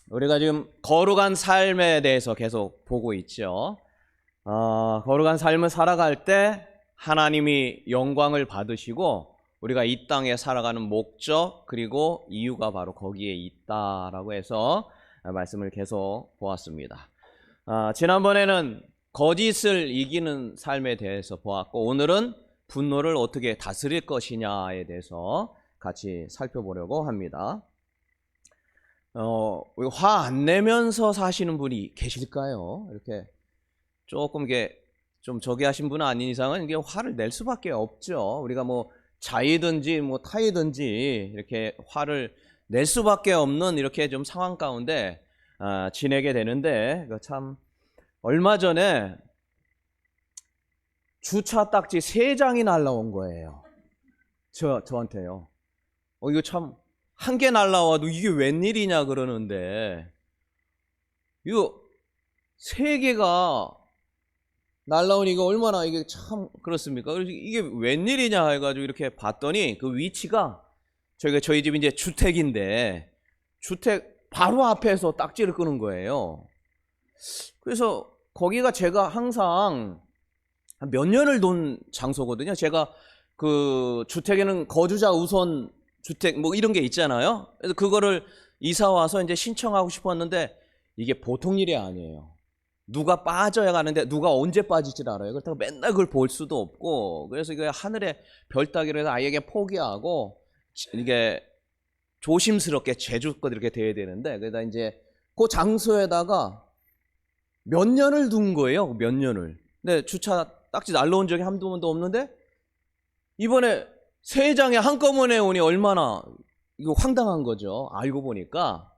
우리가 지금 거룩한 삶에 대해서 계속 보고 있죠. 거룩한 삶을 살아갈 때 하나님이 영광을 받으시고 우리가 이 땅에 살아가는 목적 그리고 이유가 바로 거기에 있다라고 해서 말씀을 계속 보았습니다. 지난번에는 거짓을 이기는 삶에 대해서 보았고, 오늘은 분노를 어떻게 다스릴 것이냐에 대해서 같이 살펴보려고 합니다. 화 안 내면서 사시는 분이 계실까요? 이렇게 조금 이게 좀 저기 하신 분은 아닌 이상은 이게 화를 낼 수밖에 없죠. 우리가 뭐 자이든지 뭐 타이든지 이렇게 화를 낼 수밖에 없는 이렇게 좀 상황 가운데 지내게 되는데, 참 얼마 전에 주차 딱지 3장이 날라온 거예요. 저한테요. 이거 참 한 개 날라와도 이게 웬일이냐 그러는데, 이거 3개가 날라오니까 얼마나 이게 참 그렇습니까? 그래서 이게 웬일이냐 해가지고 이렇게 봤더니 그 위치가 저희 집이 이제 주택인데 주택 바로 앞에서 딱지를 끄는 거예요. 그래서 거기가 제가 항상 몇 년을 논 장소거든요. 제가 그 주택에는 거주자 우선 주택 뭐 이런 게 있잖아요. 그래서 그거를 이사 와서 이제 신청하고 싶었는데 이게 보통 일이 아니에요. 누가 빠져야 가는데 누가 언제 빠질지 알아요. 그렇다고 맨날 그걸 볼 수도 없고, 그래서 이게 하늘의 별 따기로 해서 아예 포기하고 이게 조심스럽게 제주껏 이렇게 돼야 되는데, 그러다 이제 그 장소에다가 몇 년을 둔 거예요. 몇 년을. 근데 주차 딱지 날라온 적이 한두 번도 없는데 이번에 3장에 한꺼번에 오니 얼마나 이거 황당한 거죠. 알고 보니까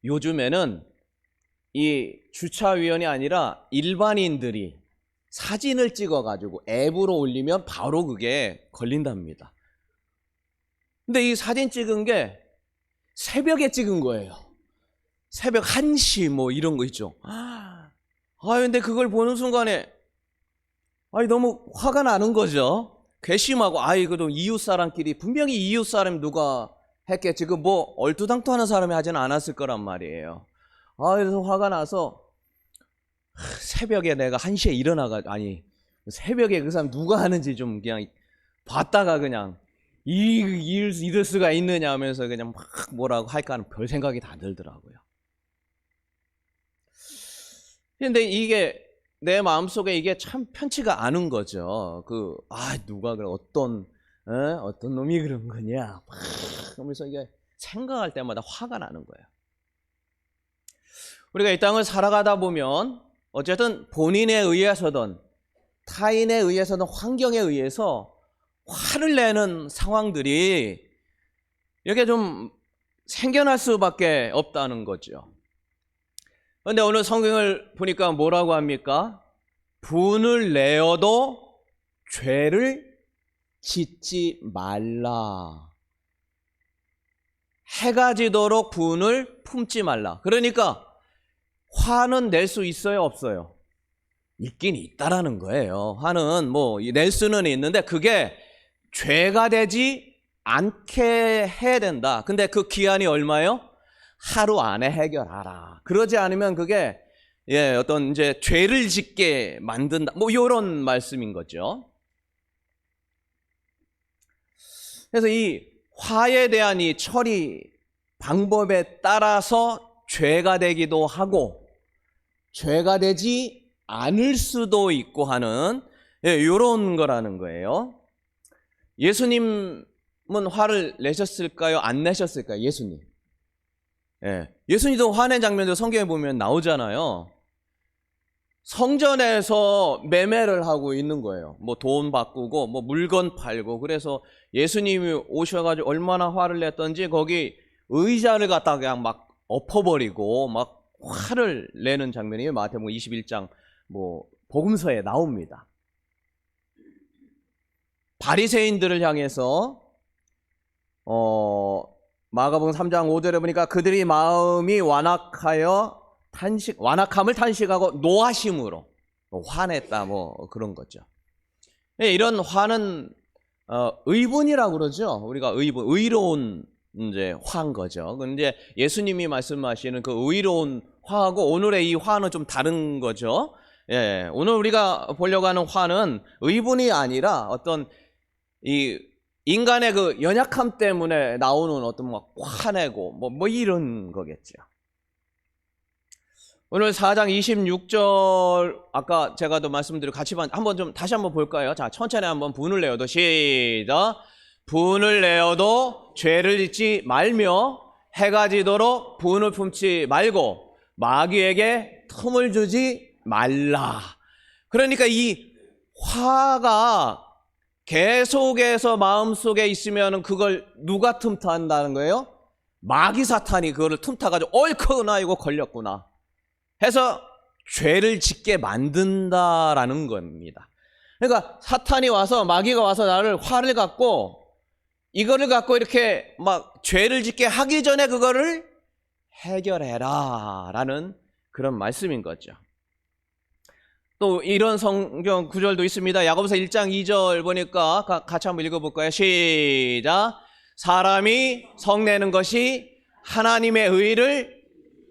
요즘에는 이 주차위원이 아니라 일반인들이 사진을 찍어가지고 앱으로 올리면 바로 그게 걸린답니다. 근데 이 사진 찍은 게 새벽에 찍은 거예요. 새벽 1시 뭐 이런 거 있죠. 근데 그걸 보는 순간에 너무 화가 나는 거죠. 괘씸하고, 그래도 이웃 사람끼리 분명히 이웃 사람 누가 했겠지. 그 뭐 얼토당토하는 사람이 하지는 않았을 거란 말이에요. 그래서 화가 나서 새벽에 내가 1시에 새벽에 그 사람 누가 하는지 좀 그냥 봤다가 그냥 이럴 수가 있느냐 하면서 그냥 막 뭐라고 할까 하는 별 생각이 다 들더라고요. 근데 이게 내 마음속에 이게 참 편치가 않은 거죠. 누가 그래, 어떤 놈이 그런 거냐 막 하면서 이게 생각할 때마다 화가 나는 거예요. 우리가 이 땅을 살아가다 보면 어쨌든 본인에 의해서든 타인에 의해서든 환경에 의해서 화를 내는 상황들이 이렇게 좀 생겨날 수밖에 없다는 거죠. 그런데 오늘 성경을 보니까 뭐라고 합니까? 분을 내어도 죄를 짓지 말라. 해가 지도록 분을 품지 말라. 그러니까 화는 낼 수 있어요, 없어요? 있긴 있다라는 거예요. 화는 뭐 낼 수는 있는데 그게 죄가 되지 않게 해야 된다. 근데 그 기한이 얼마예요? 하루 안에 해결하라. 그러지 않으면 그게 어떤 이제 죄를 짓게 만든다. 뭐 이런 말씀인 거죠. 그래서 이 화에 대한 이 처리 방법에 따라서 죄가 되기도 하고 죄가 되지 않을 수도 있고 하는 이런 거라는 거예요. 예수님은 화를 내셨을까요? 안 내셨을까요? 예수님. 예수님도 화낸 장면도 성경에 보면 나오잖아요. 성전에서 매매를 하고 있는 거예요. 뭐 돈 바꾸고 뭐 물건 팔고. 그래서 예수님이 오셔가지고 얼마나 화를 냈던지 거기 의자를 갖다가 그냥 막 엎어버리고 막 화를 내는 장면이 마태복음 21장 뭐 복음서에 나옵니다. 바리새인들을 향해서 마가복음 3장 5절에 보니까 그들이 마음이 완악함을 탄식하고 노하심으로 화냈다 뭐 그런 거죠. 이런 화는 의분이라고 그러죠. 우리가 의로운 이제 화인 거죠. 근데 예수님이 말씀하시는 그 의로운 화하고 오늘의 이 화는 좀 다른 거죠. 예, 오늘 우리가 보려고 하는 화는 의분이 아니라 어떤 이 인간의 그 연약함 때문에 나오는 어떤 막 화내고 뭐 이런 거겠죠. 오늘 4장 26절 아까 제가도 말씀드리고 같이 한번 좀 다시 한번 볼까요? 자, 천천히 한번 분을 내어도 시작. 분을 내어도 죄를 짓지 말며 해가 지도록 분을 품지 말고 마귀에게 틈을 주지 말라. 그러니까 이 화가 계속해서 마음속에 있으면 그걸 누가 틈타한다는 거예요? 마귀 사탄이 그거를 틈타가지고 옳구나 이거 걸렸구나 해서 죄를 짓게 만든다라는 겁니다. 그러니까 사탄이 와서 마귀가 와서 나를 화를 갖고 이거를 갖고 이렇게 막 죄를 짓게 하기 전에 그거를 해결해라 라는 그런 말씀인 거죠. 또 이런 성경 구절도 있습니다. 야고보서 1장 2절 보니까 같이 한번 읽어볼까요? 시작. 사람이 성내는 것이 하나님의 의를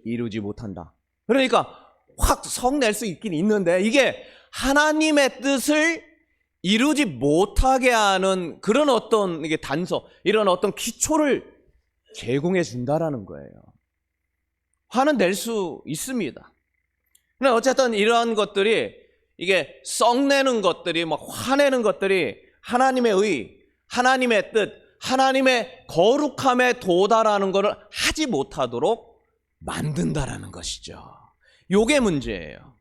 이루지 못한다. 그러니까 확 성낼 수 있긴 있는데 이게 하나님의 뜻을 이루지 못하게 하는 그런 어떤 이게 단서, 이런 어떤 기초를 제공해 준다라는 거예요. 화는 낼 수 있습니다. 근데 어쨌든 이러한 것들이 이게 썩내는 것들이 막 화내는 것들이 하나님의 의, 하나님의 뜻, 하나님의 거룩함에 도달하는 것을 하지 못하도록 만든다라는 것이죠. 요게 문제예요.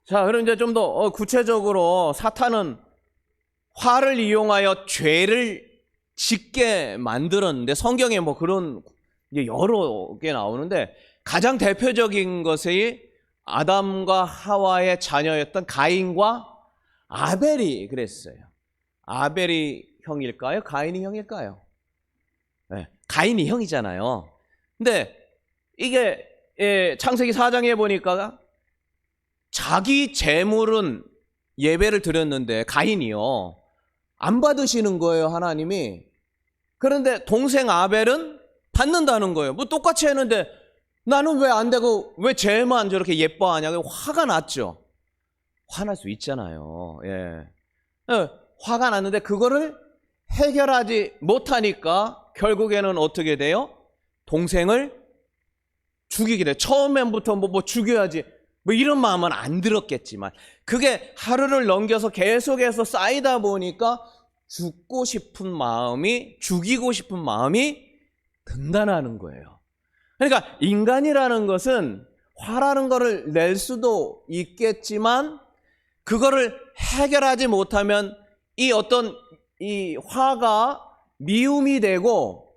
자, 그럼 이제 좀 더 구체적으로 사탄은 화를 이용하여 죄를 짓게 만들었는데 성경에 뭐 그런 여러 개 나오는데 가장 대표적인 것이 아담과 하와의 자녀였던 가인과 아벨이 그랬어요. 아벨이 형일까요? 가인이 형일까요? 네, 가인이 형이잖아요. 근데 이게 창세기 4장에 보니까 자기 재물은 예배를 드렸는데 가인이요 안 받으시는 거예요, 하나님이. 그런데 동생 아벨은 받는다는 거예요. 뭐 똑같이 했는데 나는 왜 안 되고 왜 쟤만 저렇게 예뻐하냐. 화가 났죠. 화날 수 있잖아요. 예. 화가 났는데 그거를 해결하지 못하니까 결국에는 어떻게 돼요? 동생을 죽이게 돼. 처음엔부터 뭐 죽여야지 뭐 이런 마음은 안 들었겠지만 그게 하루를 넘겨서 계속해서 쌓이다 보니까 죽고 싶은 마음이, 죽이고 싶은 마음이 든다는 거예요. 그러니까 인간이라는 것은 화라는 거를 낼 수도 있겠지만 그거를 해결하지 못하면 이 어떤 이 화가 미움이 되고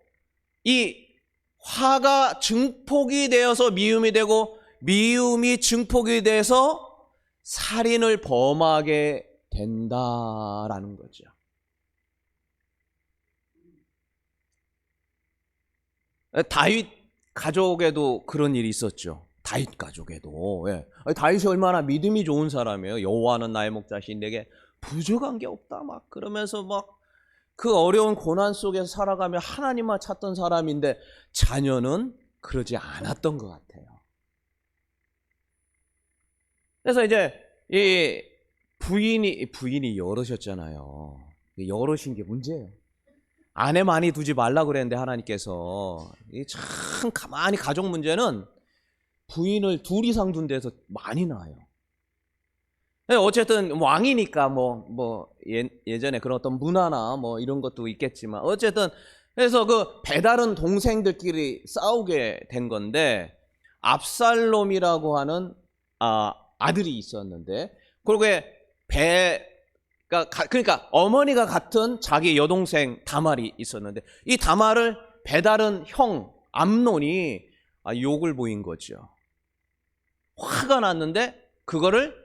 이 화가 증폭이 되어서 미움이 되고 미움이 증폭이 돼서 살인을 범하게 된다라는 거죠. 다윗 가족에도 그런 일이 있었죠. 다윗 가족에도. 예. 다윗이 얼마나 믿음이 좋은 사람이에요. 여호와는 나의 목자신 내게 부족한 게 없다 막 그러면서 막 그 어려운 고난 속에서 살아가며 하나님만 찾던 사람인데 자녀는 그러지 않았던 것 같아요. 그래서 이제 이 부인이 여럿이었잖아요. 여럿인 게 문제예요. 아내 많이 두지 말라 그랬는데 하나님께서 참 가만히 가족 문제는 부인을 둘 이상 둔 데서 많이 나요. 어쨌든 왕이니까 예전에 그런 어떤 문화나 뭐 이런 것도 있겠지만 어쨌든 그래서 그 배다른 동생들끼리 싸우게 된 건데 압살롬이라고 하는 아들이 있었는데 그러게 그러니까 어머니가 같은 자기 여동생 다말이 있었는데 이 다말을 배다른 형 암논이 욕을 보인 거죠. 화가 났는데 그거를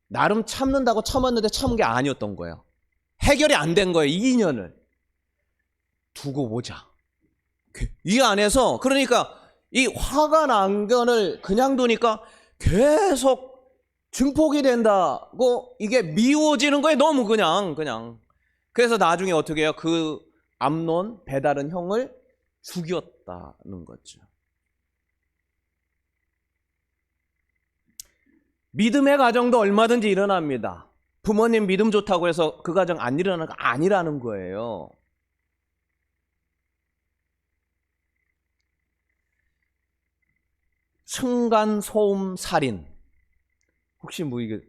나름 참는다고 참았는데 참은 게 아니었던 거예요. 해결이 안 된 거예요. 이 인연을 두고 보자. 이 안에서 그러니까 이 화가 난 거를 그냥 두니까 계속 증폭이 된다고 이게 미워지는 거에 너무 그냥. 그래서 나중에 어떻게 해요? 그 암논 베다른 형을 죽였다는 거죠. 믿음의 가정도 얼마든지 일어납니다. 부모님 믿음 좋다고 해서 그 가정 안 일어나는 거 아니라는 거예요. 층간소음 살인. 혹시 뭐 이게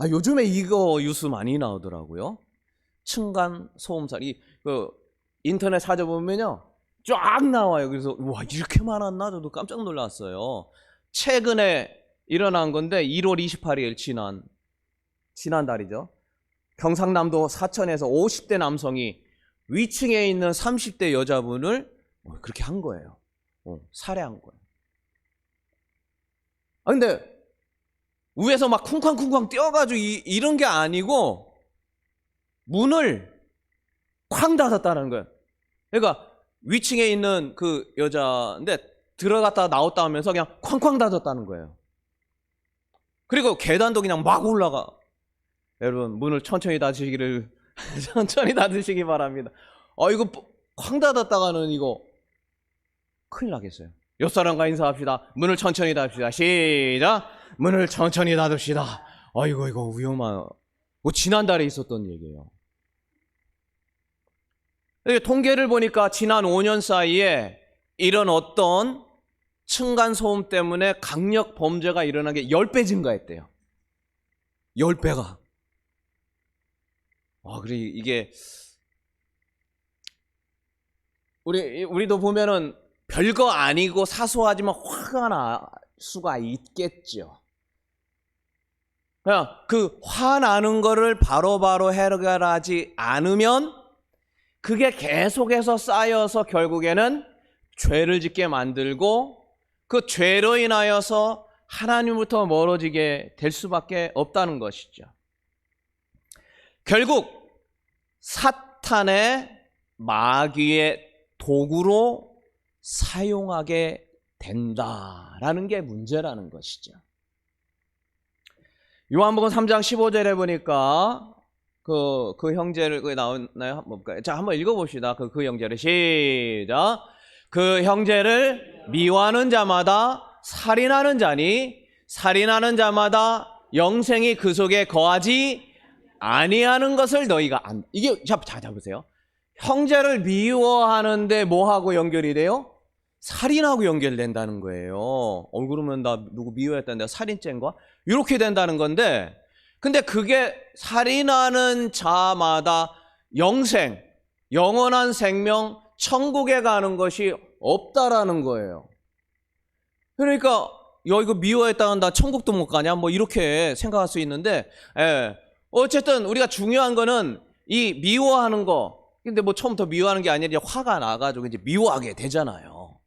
요즘에 이거 뉴스 많이 나오더라고요. 층간소음 살인. 그 인터넷 찾아보면요 쫙 나와요. 그래서 와 이렇게 많았나 저도 깜짝 놀랐어요. 최근에 일어난 건데 1월 28일 지난달이죠. 경상남도 사천에서 50대 남성이 위층에 있는 30대 여자분을 그렇게 한 거예요. 살해한 거예요. 근데 위에서 막 쿵쾅쿵쾅 뛰어가지고 이런 게 아니고 문을 쾅 닫았다는 거예요. 그러니까 위층에 있는 그 여자인데 들어갔다 나왔다 하면서 그냥 쾅쾅 닫았다는 거예요. 그리고 계단도 그냥 막 올라가. 여러분 문을 천천히 닫으시기를 천천히 닫으시기 바랍니다. 이거 쾅 닫았다가는 이거 큰일 나겠어요. 옆 사람과 인사합시다. 문을 천천히 닫읍시다. 시작. 문을 천천히 닫읍시다. 이거 위험한. 지난달에 있었던 얘기예요. 통계를 보니까 지난 5년 사이에 이런 어떤 층간소음 때문에 강력 범죄가 일어난 게 10배 증가했대요. 10배가. 그래 이게 우리도 보면은 별거 아니고 사소하지만 화가 날 수가 있겠죠. 그냥 그 화나는 거를 바로바로 해결하지 않으면 그게 계속해서 쌓여서 결국에는 죄를 짓게 만들고 그 죄로 인하여서 하나님부터 멀어지게 될 수밖에 없다는 것이죠. 결국 사탄의 마귀의 도구로 사용하게 된다라는 게 문제라는 것이죠. 요한복음 3장 15절에 보니까 그 형제를 나오나요? 자, 한번 읽어봅시다. 그 형제를 시작. 그 형제를 미워하는 자마다 살인하는 자니 살인하는 자마다 영생이 그 속에 거하지 아니하는 것을 너희가 안다. 이게 잡으세요. 형제를 미워하는데 뭐하고 연결이 돼요? 살인하고 연결된다는 거예요. 그러면 나 누구 미워했다는데 살인죄인가? 이렇게 된다는 건데, 근데 그게 살인하는 자마다 영생, 영원한 생명, 천국에 가는 것이 없다라는 거예요. 그러니까 이거 미워했다는 나 천국도 못 가냐? 뭐 이렇게 생각할 수 있는데, 어쨌든 우리가 중요한 거는 이 미워하는 거. 근데 뭐 처음부터 미워하는 게 아니라 화가 나가지고 이제 미워하게 되잖아요.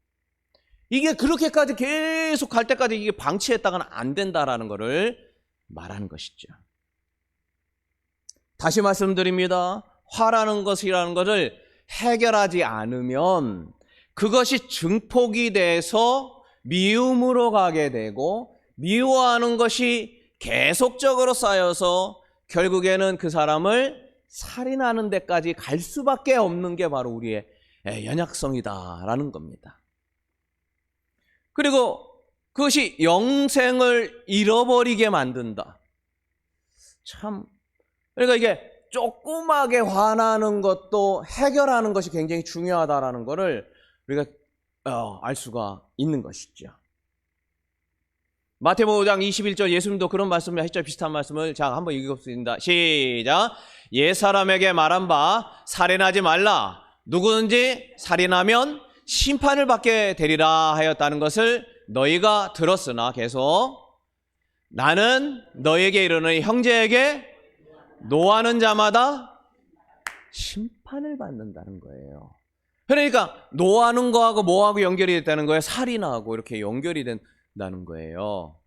이게 그렇게까지 계속 갈 때까지 이게 방치했다가는 안 된다라는 거를 말하는 것이죠. 다시 말씀드립니다. 화라는 것이라는 것을 해결하지 않으면 그것이 증폭이 돼서 미움으로 가게 되고 미워하는 것이 계속적으로 쌓여서 결국에는 그 사람을 살인하는 데까지 갈 수밖에 없는 게 바로 우리의 연약성이다라는 겁니다. 그리고 그것이 영생을 잃어버리게 만든다. 참, 그러니까 이게 조그맣게 화나는 것도 해결하는 것이 굉장히 중요하다라는 것을 우리가 알 수가 있는 것이죠. 마태복음 5장 21절 예수님도 그런 말씀을 했죠. 비슷한 말씀을 자 한번 읽어보겠습니다. 시작. 옛사람에게 말한 바 살인하지 말라. 누구든지 살인하면 심판을 받게 되리라 하였다는 것을 너희가 들었으나 계속 나는 너희에게 이르노니 형제에게 노하는 자마다 심판을 받는다는 거예요. 그러니까 노하는 거하고 뭐하고 연결이 됐다는 거예요? 살인하고 이렇게 연결이 된다는 거예요.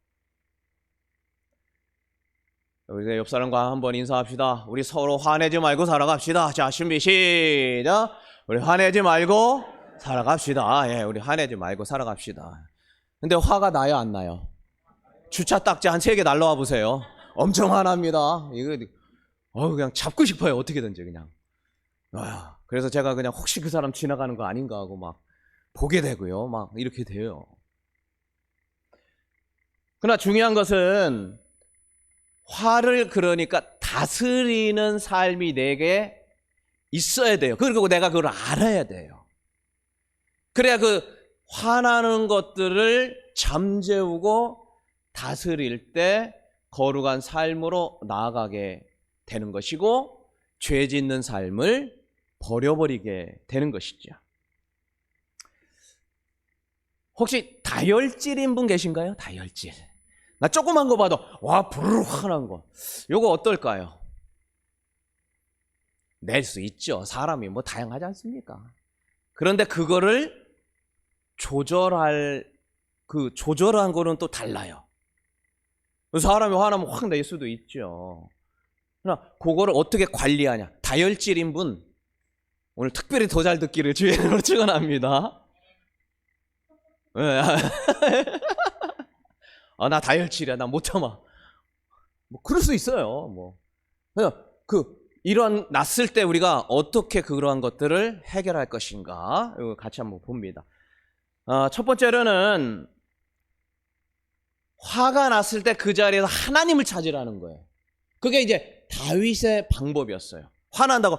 우리 옆 사람과 한번 인사합시다. 우리 서로 화내지 말고 살아갑시다. 자, 준비 시작. 우리 화내지 말고 살아갑시다. 우리 화내지 말고 살아갑시다. 근데 화가 나요, 안 나요? 주차 딱지 한 3개 날라와 보세요. 엄청 화납니다. 이거 그냥 잡고 싶어요. 어떻게든지 그냥. 그래서 제가 그냥 혹시 그 사람 지나가는 거 아닌가 하고 막 보게 되고요. 막 이렇게 돼요. 그러나 중요한 것은 화를 그러니까 다스리는 삶이 내게 있어야 돼요. 그리고 내가 그걸 알아야 돼요. 그래야 그 화나는 것들을 잠재우고 다스릴 때 거룩한 삶으로 나아가게 되는 것이고 죄 짓는 삶을 버려버리게 되는 것이죠. 혹시 다혈질인 분 계신가요? 다혈질. 나 조그만 거 봐도 와 부르르 화난 거. 요거 어떨까요? 낼 수 있죠. 사람이 뭐 다양하지 않습니까? 그런데 그거를 조절한 거는 또 달라요. 사람이 화나면 확 낼 수도 있죠. 그러나 그거를 어떻게 관리하냐? 다혈질인 분 오늘 특별히 더 잘 듣기를 주의로 축원합니다. 나 다혈질이야. 나 못 참아. 뭐 그럴 수 있어요. 뭐 그냥 이런 났을 때 우리가 어떻게 그러한 것들을 해결할 것인가? 이거 같이 한번 봅니다. 첫 번째로는 화가 났을 때 그 자리에서 하나님을 찾으라는 거예요. 그게 이제 다윗의 방법이었어요. 화난다고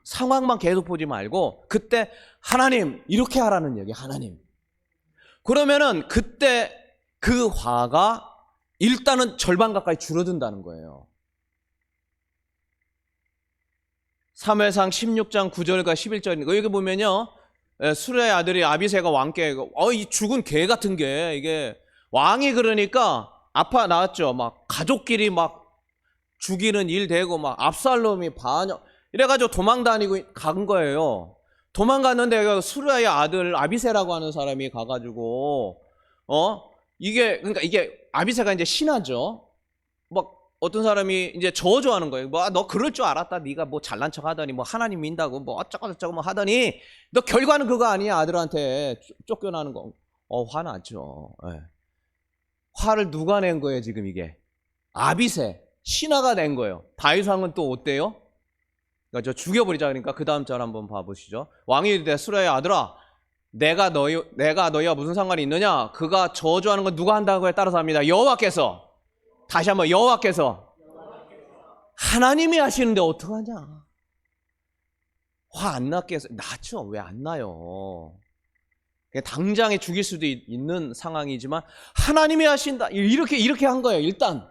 상황만 계속 보지 말고 그때 하나님 이렇게 하라는 얘기. 하나님. 그러면은 그때 그 화가 일단은 절반 가까이 줄어든다는 거예요. 사무엘상 16장 9절과 11절인가 여기 보면요. 수레의 아들이 아비새가 왕께 이 죽은 개 같은 게 이게 왕이 그러니까 아파 나왔죠. 막 가족끼리 막 죽이는 일 되고 막 압살롬이 반역 이래가지고 도망 다니고 간 거예요. 도망갔는데 수레의 아들 아비새라고 하는 사람이 가가지고 그러니까 이게 아비새가 이제 신하죠. 막 어떤 사람이 이제 저주하는 거예요. 뭐 너 그럴 줄 알았다. 네가 뭐 잘난 척 하더니 뭐 하나님 민다고 뭐 어쩌고 뭐 하더니 너 결과는 그거 아니야. 아들한테 쫓겨나는 거. 화나죠. 네. 화를 누가 낸 거예요, 지금 이게? 아비새, 신하가 낸 거예요. 다윗 왕은 또 어때요? 그러니까 저 죽여버리자. 그러니까 그 다음 절 한번 봐보시죠. 왕이 이르되 수레의 아들아, 내가 너희와 무슨 상관이 있느냐? 그가 저주하는 건 누가 한다고에 따라서 합니다. 여호와께서. 다시 한번 여호와께서. 하나님이 하시는데 어떡하냐? 화 안 났게 해서 나죠. 왜 안 나요? 당장에 죽일 수도 있는 상황이지만 하나님이 하신다. 이렇게 한 거예요. 일단.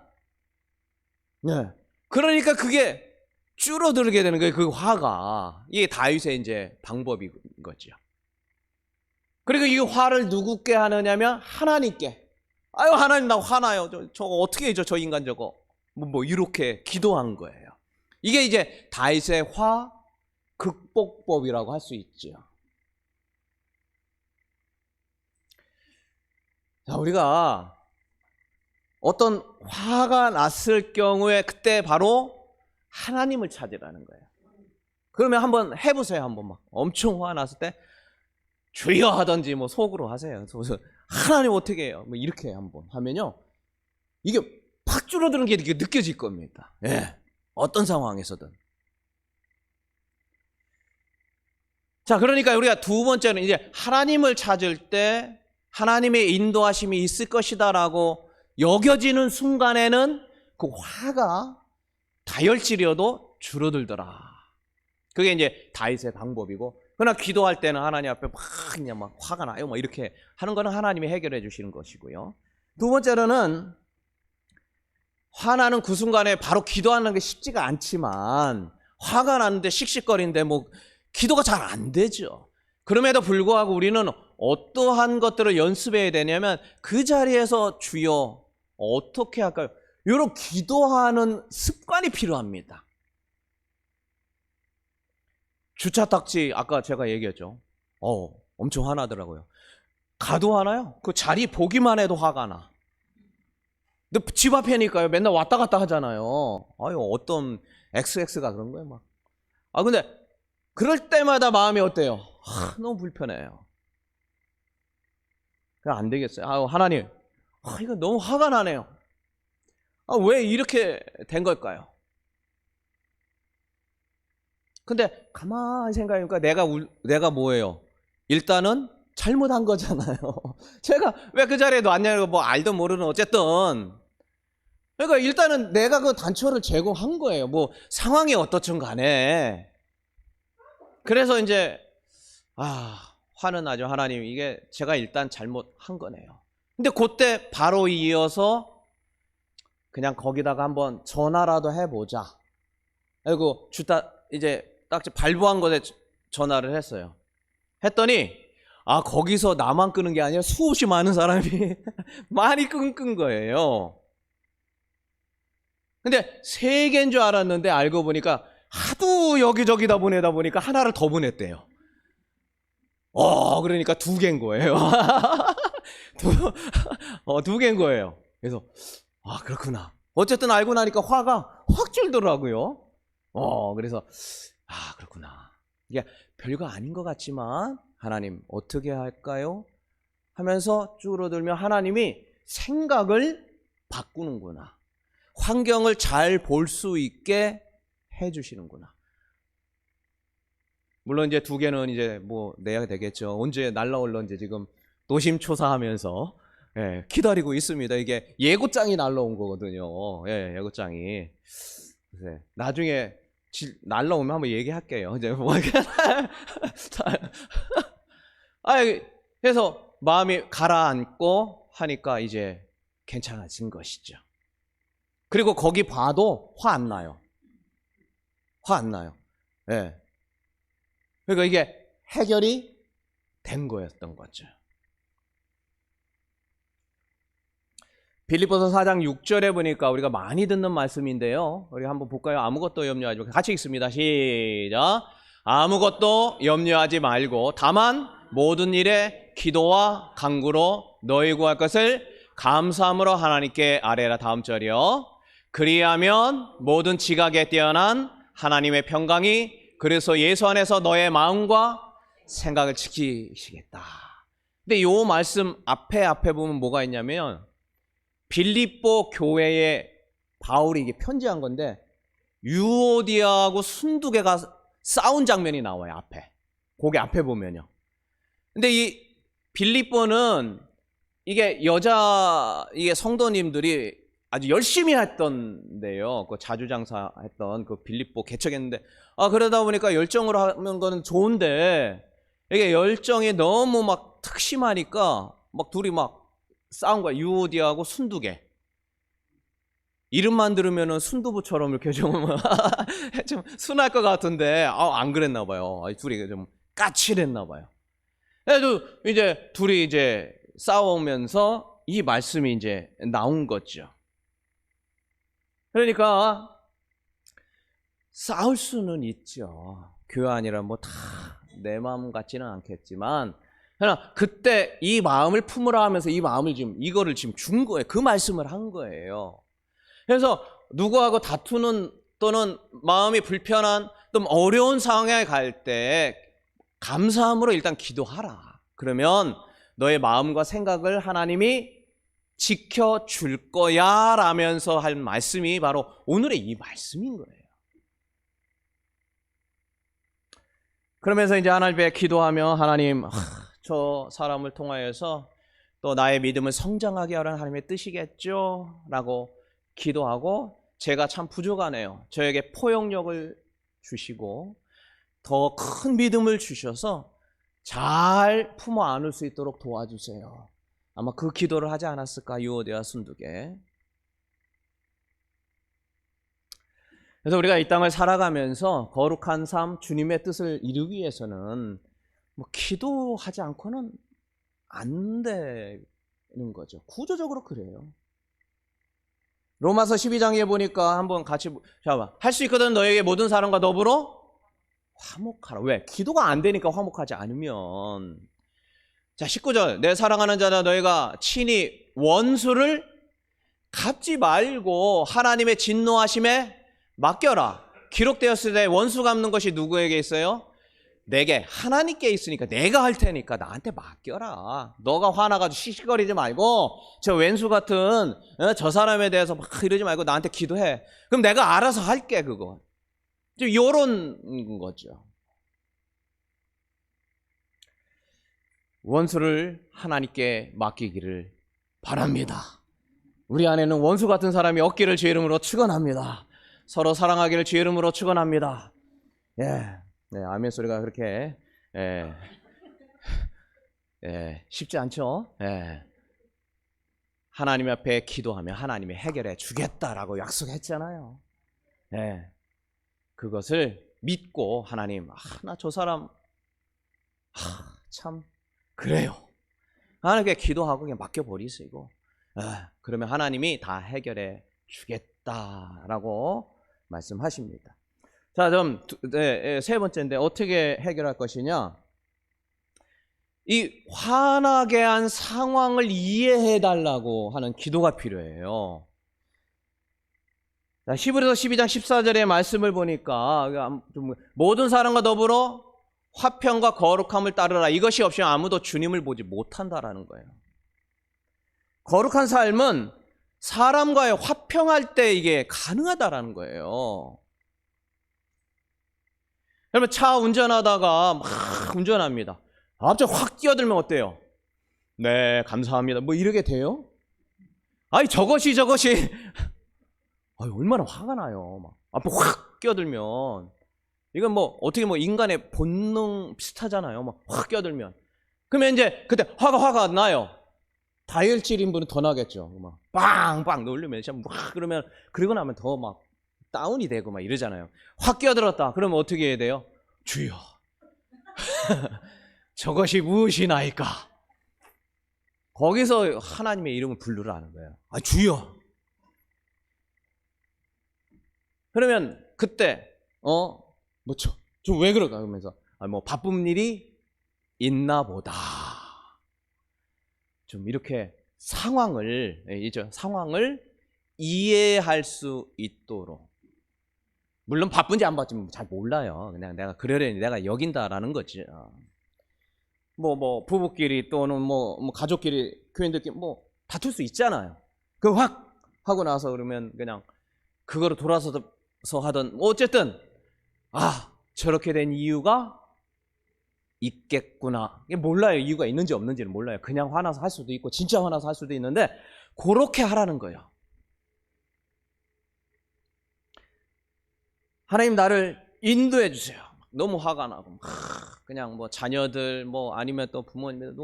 네. 그러니까 그게 줄어들게 되는 거예요. 그 화가. 이게 다윗의 이제 방법인 거죠. 그리고 이 화를 누구께 하느냐면 하나님께. 아유 하나님 나 화나요. 저거 어떻게 해줘 저 인간 저거. 뭐 이렇게 기도한 거예요. 이게 이제 다윗의 화 극복법이라고 할 수 있죠. 자, 우리가 어떤 화가 났을 경우에 그때 바로 하나님을 찾으라는 거예요. 그러면 한번 해보세요. 한번 막 엄청 화가 났을 때 주여 하든지 뭐 속으로 하세요. 그래서 하나님 어떻게 해요? 뭐 이렇게 한번 하면요. 이게 팍 줄어드는 게 이렇게 느껴질 겁니다. 예. 어떤 상황에서든. 자, 그러니까 우리가 두 번째는 이제 하나님을 찾을 때 하나님의 인도하심이 있을 것이다라고 여겨지는 순간에는 그 화가 다혈질이어도 줄어들더라. 그게 이제 다윗의 방법이고, 그러나 기도할 때는 하나님 앞에 그냥 막 화가 나요. 뭐 이렇게 하는 거는 하나님이 해결해 주시는 것이고요. 두 번째로는 화나는 그 순간에 바로 기도하는 게 쉽지가 않지만 화가 나는데 씩씩거리는데 뭐 기도가 잘 안 되죠. 그럼에도 불구하고 우리는 어떠한 것들을 연습해야 되냐면 그 자리에서 주여 어떻게 할까요? 이런 기도하는 습관이 필요합니다. 주차 딱지 아까 제가 얘기했죠. 엄청 화나더라고요. 가도 화나요? 그 자리 보기만 해도 화가 나. 근데 집 앞에니까요. 맨날 왔다 갔다 하잖아요. 어떤 XX가 그런 거예요, 막. 근데 그럴 때마다 마음이 어때요? 너무 불편해요. 그냥 안 되겠어요. 하나님, 이거 너무 화가 나네요. 왜 이렇게 된 걸까요? 근데 가만히 생각해보니까 내가 뭐예요? 일단은 잘못한 거잖아요. 제가 왜 그 자리에 놨냐고 뭐 알든 모르든 어쨌든. 그러니까 일단은 내가 그 단초를 제공한 거예요. 뭐 상황이 어떻든 간에. 그래서 이제 화는 나죠. 하나님, 이게 제가 일단 잘못한 거네요. 근데 그때 바로 이어서 그냥 거기다가 한번 전화라도 해보자. 그리고 이제 딱 발부한 것에 전화를 했어요. 했더니 거기서 나만 끄는 게 아니라 수없이 많은 사람이 많이 끈 거예요. 근데 3개인 줄 알았는데 알고 보니까 하도 여기저기다 보내다 보니까 하나를 더 보냈대요. 그러니까 2개인 거예요. 2개인 거예요. 그래서 그렇구나. 어쨌든 알고 나니까 화가 확 줄더라고요. 그래서 그렇구나. 이게 별거 아닌 것 같지만 하나님 어떻게 할까요? 하면서 줄어들면 하나님이 생각을 바꾸는구나. 환경을 잘 볼 수 있게 해주시는구나. 물론 이제 2개는 이제 뭐 내야 되겠죠. 언제 날라올런지 지금 노심초사하면서 기다리고 있습니다. 이게 예고장이 날라온 거거든요. 예고장이. 나중에 날라오면 한번 얘기할게요. 이제 뭐 그래서 마음이 가라앉고 하니까 이제 괜찮아진 것이죠. 그리고 거기 봐도 화 안 나요. 화 안 나요. 그러니까 이게 해결이 된 거였던 거죠. 빌립보서 4장 6절에 보니까 우리가 많이 듣는 말씀인데요. 우리 한번 볼까요? 아무것도 염려하지 말고. 같이 읽습니다. 시작. 아무것도 염려하지 말고 다만 모든 일에 기도와 간구로 너희 구할 것을 감사함으로 하나님께 아뢰라. 다음 절이요. 그리하면 모든 지각에 뛰어난 하나님의 평강이 그래서 예수 안에서 너의 마음과 생각을 지키시겠다. 근데 이 말씀 앞에 보면 뭐가 있냐면 빌립보 교회에 바울이 이게 편지한 건데 유오디아하고 순두개가 싸운 장면이 나와요. 거기 앞에 보면요. 근데 이 빌립보는 이게 이게 성도님들이 아주 열심히 했던데요. 그 자주장사 했던 그 빌립보 개척했는데 그러다 보니까 열정으로 하는 거는 좋은데 이게 열정이 너무 막 특심하니까 막 둘이 막 싸운 거야. 유오디아하고 순두개. 이름만 들으면은 순두부처럼 이렇게 좀 순할 것 같은데 안 그랬나 봐요. 둘이 좀 까칠했나 봐요. 그래도 이제 둘이 이제 싸우면서 이 말씀이 이제 나온 거죠. 그러니까 싸울 수는 있죠. 교환이라 뭐 다 내 마음 같지는 않겠지만 그러나 그때 이 마음을 품으라 하면서 이거를 지금 준 거예요. 그 말씀을 한 거예요. 그래서 누구하고 다투는 또는 마음이 불편한 또 어려운 상황에 갈 때 감사함으로 일단 기도하라. 그러면 너의 마음과 생각을 하나님이 지켜줄 거야 라면서 할 말씀이 바로 오늘의 이 말씀인 거예요. 그러면서 이제 하나님께 기도하며 하나님 저 사람을 통하여서 또 나의 믿음을 성장하게 하라는 하나님의 뜻이겠죠? 라고 기도하고 제가 참 부족하네요. 저에게 포용력을 주시고 더 큰 믿음을 주셔서 잘 품어 안을 수 있도록 도와주세요. 아마 그 기도를 하지 않았을까 유오디아 순두개. 그래서 우리가 이 땅을 살아가면서 거룩한 삶, 주님의 뜻을 이루기 위해서는 뭐 기도하지 않고는 안 되는 거죠. 구조적으로 그래요. 로마서 12장에 보니까 한번 같이 할 수 있거든. 너에게 모든 사람과 더불어 화목하라. 왜? 기도가 안 되니까 화목하지 않으면. 자, 19절. 내 사랑하는 자나 너희가 친히 원수를 갚지 말고 하나님의 진노하심에 맡겨라. 기록되었을 때 원수 갚는 것이 누구에게 있어요? 내게 하나님께 있으니까 내가 할 테니까 나한테 맡겨라. 너가 화나가지고 씩씩거리지 말고 저 왼수 같은 저 사람에 대해서 막 이러지 말고 나한테 기도해. 그럼 내가 알아서 할게 그거. 좀 이런 거죠. 원수를 하나님께 맡기기를 바랍니다. 우리 안에는 원수 같은 사람이 없기를 주의 이름으로 축원합니다. 서로 사랑하기를 주의 이름으로 축원합니다. 예, 네, 아멘 소리가 그렇게 쉽지 않죠. 하나님 앞에 기도하면 하나님이 해결해 주겠다라고 약속했잖아요. 그것을 믿고 하나님, 나 저 사람 참 그래요. 하나님께 기도하고 그냥 맡겨버리시고 그러면 하나님이 다 해결해 주겠다라고 말씀하십니다. 자, 그럼 세 번째인데 어떻게 해결할 것이냐? 이 화나게 한 상황을 이해해달라고 하는 기도가 필요해요. 자, 히브리서 12장 14절의 말씀을 보니까 모든 사람과 더불어 화평과 거룩함을 따르라. 이것이 없이는 아무도 주님을 보지 못한다라는 거예요. 거룩한 삶은 사람과의 화평할 때 이게 가능하다라는 거예요. 여러분 차 운전하다가 막 운전합니다. 갑자기 확 뛰어들면 어때요? 네, 감사합니다. 뭐 이러게 돼요? 아니 저것이 얼마나 화가 나요. 막 앞에 확 끼어들면 이건 뭐 어떻게 뭐 인간의 본능 비슷하잖아요. 막 확 끼어들면 그러면 이제 그때 화가 나요. 다혈질인 분은 더 나겠죠. 막 빵빵 놀리면 막 그러면 그러고 나면 더 막 다운이 되고 막 이러잖아요. 확 끼어들었다. 그러면 어떻게 해야 돼요? 주여, 저것이 무엇이나이까? 거기서 하나님의 이름을 부르라는 거예요. 주여. 그러면 그때 좀 왜 그럴까? 그러면서 뭐 바쁜 일이 있나 보다. 좀 이렇게 상황을 이해할 수 있도록. 물론 바쁜지 안 바쁜지 잘 몰라요. 그냥 내가 그러려니 내가 여긴다라는 거지. 뭐 부부끼리 또는 뭐 가족끼리 교인들끼리 뭐 다툴 수 있잖아요. 그 확 하고 나서 그러면 그냥 그거를 돌아서서 하던 어쨌든 저렇게 된 이유가 있겠구나. 몰라요. 이유가 있는지 없는지는 몰라요. 그냥 화나서 할 수도 있고 진짜 화나서 할 수도 있는데 그렇게 하라는 거예요. 하나님 나를 인도해 주세요. 너무 화가 나고 그냥 뭐 자녀들 뭐 아니면 또 부모님들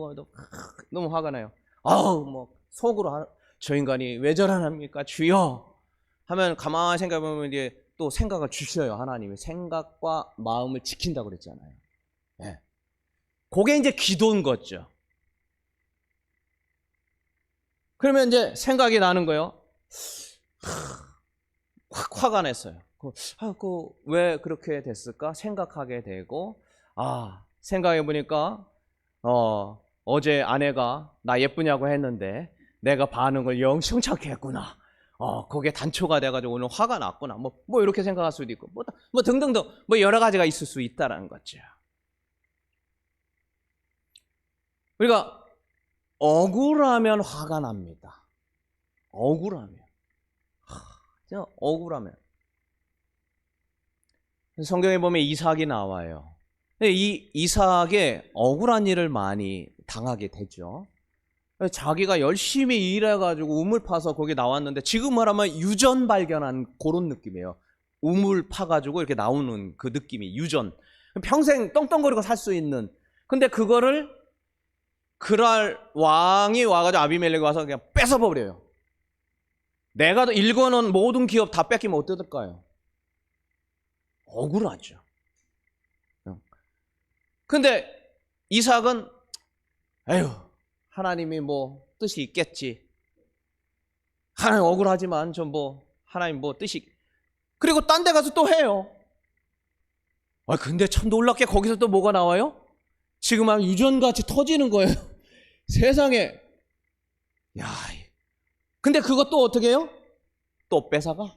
너무 화가 나요. 뭐 속으로 저 인간이 왜 저러합니까 주여 하면 가만히 생각해보면 이제 또 생각을 주셔요. 하나님이 생각과 마음을 지킨다고 그랬잖아요. 그게 이제 기도인 거죠. 그러면 이제 생각이 나는 거예요. 확 화가 났어요. 왜 그렇게 됐을까 생각하게 되고 생각해 보니까 어제 아내가 나 예쁘냐고 했는데 내가 반응을 영 시원찮게 했구나. 거기에 단초가 돼가지고 오늘 화가 났구나. 뭐 이렇게 생각할 수도 있고 뭐 등등등 뭐 여러 가지가 있을 수 있다라는 거죠. 우리가 억울하면 화가 납니다. 억울하면. 성경에 보면 이삭이 나와요. 이 이삭의 억울한 일을 많이 당하게 되죠. 자기가 열심히 일해가지고 우물 파서 거기 나왔는데 지금 말하면 유전 발견한 그런 느낌이에요. 우물 파가지고 이렇게 나오는 그 느낌이 유전. 평생 떵떵거리고 살 수 있는. 근데 그거를 그랄 왕이 와가지고 아비멜렉이 와서 그냥 뺏어버려요. 내가 일궈놓은 모든 기업 다 뺏기면 어떨까요? 억울하죠. 근데 이삭은 하나님이 뭐 뜻이 있겠지. 하나님 억울하지만 하나님 뭐 뜻이. 그리고 딴 데 가서 또 해요. 근데 참 놀랍게 거기서 또 뭐가 나와요? 지금 유전같이 터지는 거예요. 세상에. 근데 그것 또 어떻게 해요? 또 뺏어가?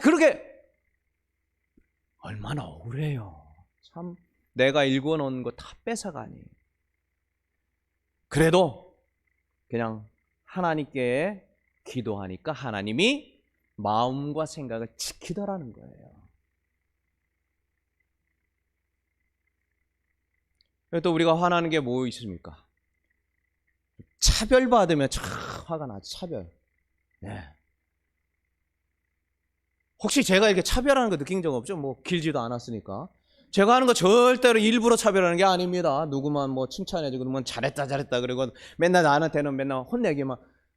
그렇게 얼마나 억울해요. 참 내가 읽어놓은 거 다 뺏어가니. 그래도 그냥 하나님께 기도하니까 하나님이 마음과 생각을 지키더라는 거예요. 또 우리가 화나는 게 뭐 있습니까? 차별받으면 참 화가 나죠. 차별. 네. 혹시 제가 이렇게 차별하는 거 느낀 적 없죠? 뭐 길지도 않았으니까. 제가 하는 거 절대로 일부러 차별하는 게 아닙니다. 누구만 뭐 칭찬해주고 누구만 잘했다 그리고 맨날 나한테는 맨날 혼내기만.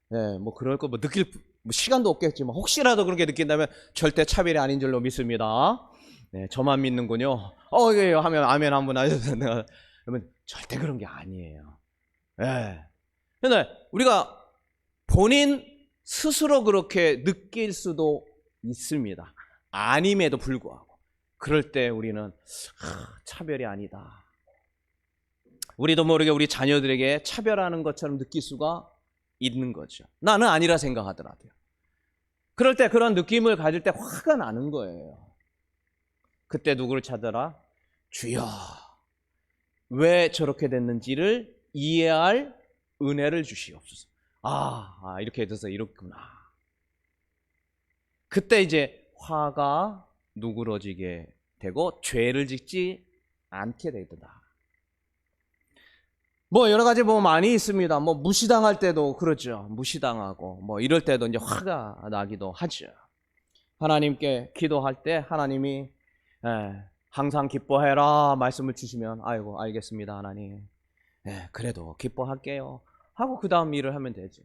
네, 뭐 그럴 거 뭐 느낄 뭐 시간도 없겠지만 혹시라도 그렇게 느낀다면 절대 차별이 아닌 줄로 믿습니다. 네, 저만 믿는군요. 예, 하면 아멘 한번 하셔서 내가 그러면 절대 그런 게 아니에요. 예. 근데 우리가 본인 스스로 그렇게 느낄 수도 있습니다. 아님에도 불구하고. 그럴 때 우리는 차별이 아니다. 우리도 모르게 우리 자녀들에게 차별하는 것처럼 느낄 수가 있는 거죠. 나는 아니라 생각하더라도요. 그럴 때 그런 느낌을 가질 때 화가 나는 거예요. 그때 누구를 찾아라? 주여. 왜 저렇게 됐는지를 이해할 은혜를 주시옵소서. 이렇게 돼서 이렇구나. 그때 이제 화가 누그러지게 되고 죄를 짓지 않게 되더라. 뭐 여러 가지 뭐 많이 있습니다. 뭐 무시당할 때도 그렇죠. 무시당하고 뭐 이럴 때도 이제 화가 나기도 하죠. 하나님께 기도할 때 하나님이 항상 기뻐해라 말씀을 주시면 아이고 알겠습니다 하나님. 그래도 기뻐할게요 하고 그 다음 일을 하면 되죠.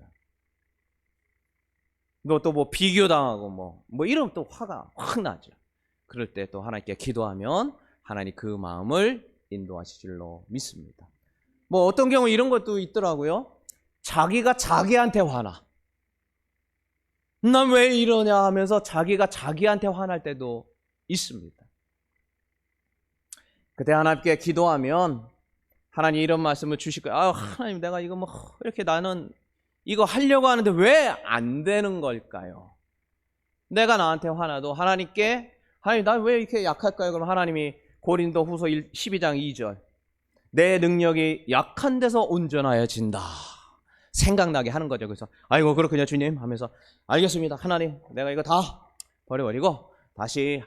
또 뭐 비교당하고 뭐 이러면 또 화가 확 나죠. 그럴 때 또 하나님께 기도하면 하나님 그 마음을 인도하실 줄로 믿습니다. 뭐 어떤 경우 이런 것도 있더라고요. 자기가 자기한테 화나. 난 왜 이러냐 하면서 자기가 자기한테 화날 때도 있습니다. 그때 하나님께 기도하면 하나님 이런 말씀을 주실 거예요. 하나님 내가 이거 뭐 이렇게 나는 이거 하려고 하는데 왜 안 되는 걸까요? 내가 나한테 화나도 하나님께 하나님 나 왜 이렇게 약할까요? 그럼 하나님이 고린도후서 12장 2절 내 능력이 약한 데서 온전하여진다. 생각나게 하는 거죠. 그래서 아이고 그렇군요 주님 하면서 알겠습니다 하나님 내가 이거 다 버려버리고 다시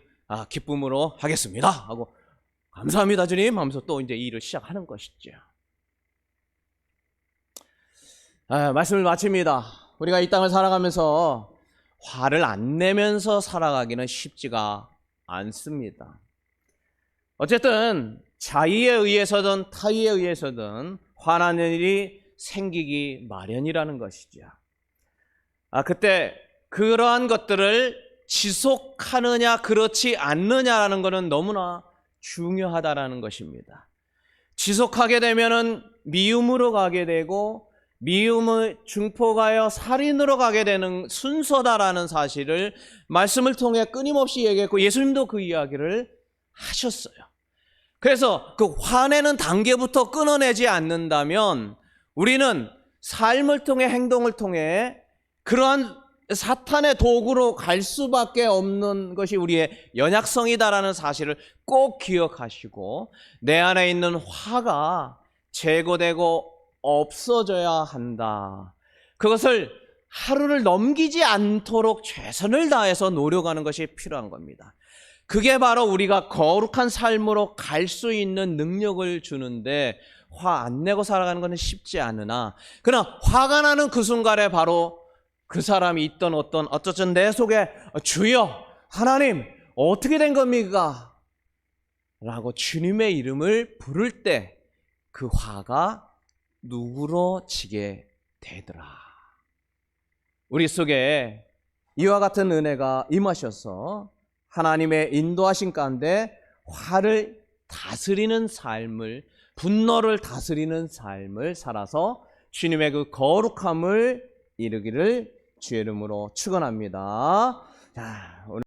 기쁨으로 하겠습니다 하고 감사합니다 주님 하면서 또 이제 일을 시작하는 것이죠. 말씀을 마칩니다. 우리가 이 땅을 살아가면서 화를 안 내면서 살아가기는 쉽지가 않습니다. 어쨌든 자의에 의해서든 타의에 의해서든 화나는 일이 생기기 마련이라는 것이죠. 그때 그러한 것들을 지속하느냐 그렇지 않느냐라는 것은 너무나 중요하다라는 것입니다. 지속하게 되면은 미움으로 가게 되고 미움을 증폭하여 살인으로 가게 되는 순서다라는 사실을 말씀을 통해 끊임없이 얘기했고 예수님도 그 이야기를 하셨어요. 그래서 그 화내는 단계부터 끊어내지 않는다면 우리는 삶을 통해 행동을 통해 그러한 사탄의 도구로 갈 수밖에 없는 것이 우리의 연약성이다라는 사실을 꼭 기억하시고 내 안에 있는 화가 제거되고 없어져야 한다. 그것을 하루를 넘기지 않도록 최선을 다해서 노력하는 것이 필요한 겁니다. 그게 바로 우리가 거룩한 삶으로 갈 수 있는 능력을 주는데 화 안 내고 살아가는 것은 쉽지 않으나 그러나 화가 나는 그 순간에 바로 그 사람이 있던 어쩌든 내 속에 주여 하나님 어떻게 된 겁니까? 라고 주님의 이름을 부를 때 그 화가 누그러지게 되더라. 우리 속에 이와 같은 은혜가 임하셔서 하나님의 인도하신 가운데 화를 다스리는 삶을 분노를 다스리는 삶을 살아서 주님의 그 거룩함을 이루기를 주의 이름으로 축원합니다. 자, 오늘